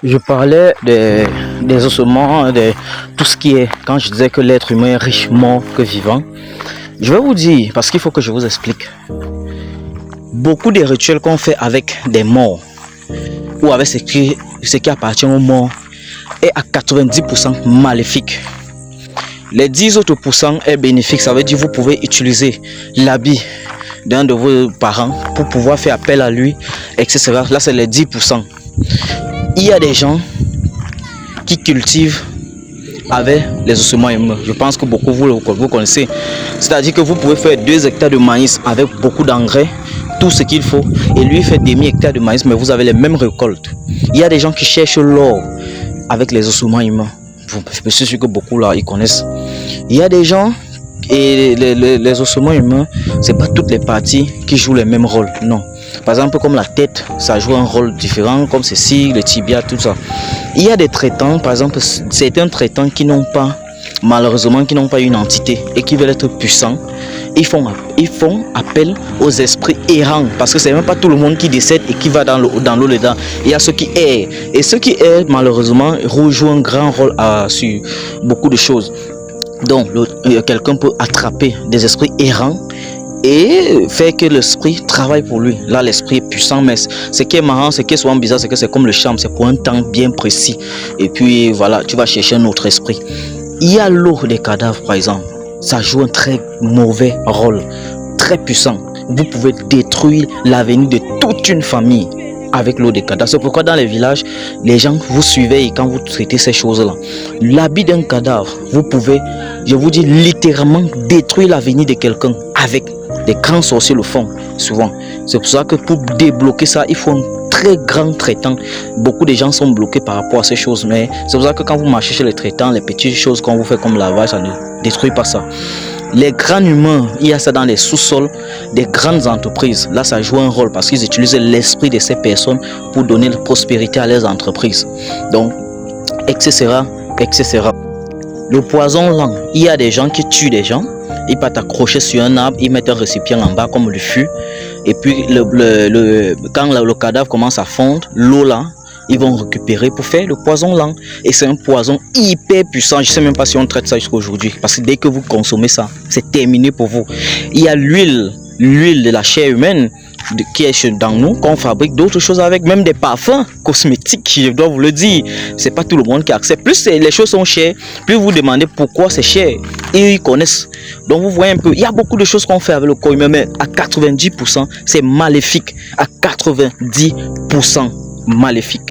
Je parlais des ossements, de tout ce qui est, quand je disais que l'être humain est riche mort que vivant. Je vais vous dire, parce qu'il faut que je vous explique. Beaucoup des rituels qu'on fait avec des morts, ou avec ce qui appartient aux morts, est à 90% maléfique. Les 10 autres pourcents est bénéfique, ça veut dire que vous pouvez utiliser l'habit d'un de vos parents pour pouvoir faire appel à lui, etc. Là, c'est les 10%. Il y a des gens qui cultivent avec les ossements humains. Je pense que beaucoup vous connaissez. C'est-à-dire que vous pouvez faire 2 hectares de maïs avec beaucoup d'engrais, tout ce qu'il faut, et lui fait demi-hectare de maïs, mais vous avez les mêmes récoltes. Il y a des gens qui cherchent l'or avec les ossements humains. Je suis sûr que beaucoup là, ils connaissent. Il y a des gens, et les ossements humains, c'est pas toutes les parties qui jouent les mêmes rôles, non. Par exemple, comme la tête, ça joue un rôle différent, comme ceci, le tibia, tout ça. Il y a des traitants, par exemple, certains traitants qui n'ont pas, malheureusement, qui n'ont pas une entité et qui veulent être puissants. Ils font appel aux esprits errants, parce que c'est même pas tout le monde qui décède et qui va dans l'eau dedans. Il y a ceux qui errent, et ceux qui errent, malheureusement, jouent un grand rôle sur beaucoup de choses. Donc, quelqu'un peut attraper des esprits errants et faire que l'esprit travaille pour lui. Là, l'esprit est puissant, mais ce qui est marrant, ce qui est souvent bizarre, c'est que c'est comme le charme, c'est pour un temps bien précis. Et puis, voilà, tu vas chercher un autre esprit. Il y a l'eau des cadavres, par exemple. Ça joue un très mauvais rôle, très puissant. Vous pouvez détruire l'avenir de toute une famille avec l'eau des cadavres. C'est pourquoi dans les villages, les gens vous suivez et quand vous traitez ces choses-là. L'habit d'un cadavre, vous pouvez, je vous dis, littéralement détruire l'avenir de quelqu'un avec des grands sorciers le font souvent. C'est pour ça que pour débloquer ça, il faut un très grand traitant. Beaucoup de gens sont bloqués par rapport à ces choses, mais c'est pour ça que quand vous marchez chez les traitants, les petites choses qu'on vous fait comme lavage, ça ne détruit pas ça. Les grands humains, il y a ça dans les sous-sols des grandes entreprises. Là, ça joue un rôle parce qu'ils utilisent l'esprit de ces personnes pour donner la prospérité à leurs entreprises. Donc, etc., etc. Le poison lent, il y a des gens qui tuent des gens. Ils peuvent t'accrocher sur un arbre, ils mettent un récipient en bas comme le fût. Et puis, quand le cadavre commence à fondre, l'eau là, ils vont récupérer pour faire le poison lent. Et c'est un poison hyper puissant. Je ne sais même pas si on traite ça jusqu'à aujourd'hui. Parce que dès que vous consommez ça, c'est terminé pour vous. Il y a l'huile de la chair humaine qui est dans nous, qu'on fabrique d'autres choses avec, même des parfums cosmétiques, je dois vous le dire. C'est pas tout le monde qui accepte. Plus les choses sont chères, plus vous demandez pourquoi c'est cher. Et ils connaissent. Donc vous voyez un peu, il y a beaucoup de choses qu'on fait avec le corps humain, mais à 90%, c'est maléfique. À 90% maléfique.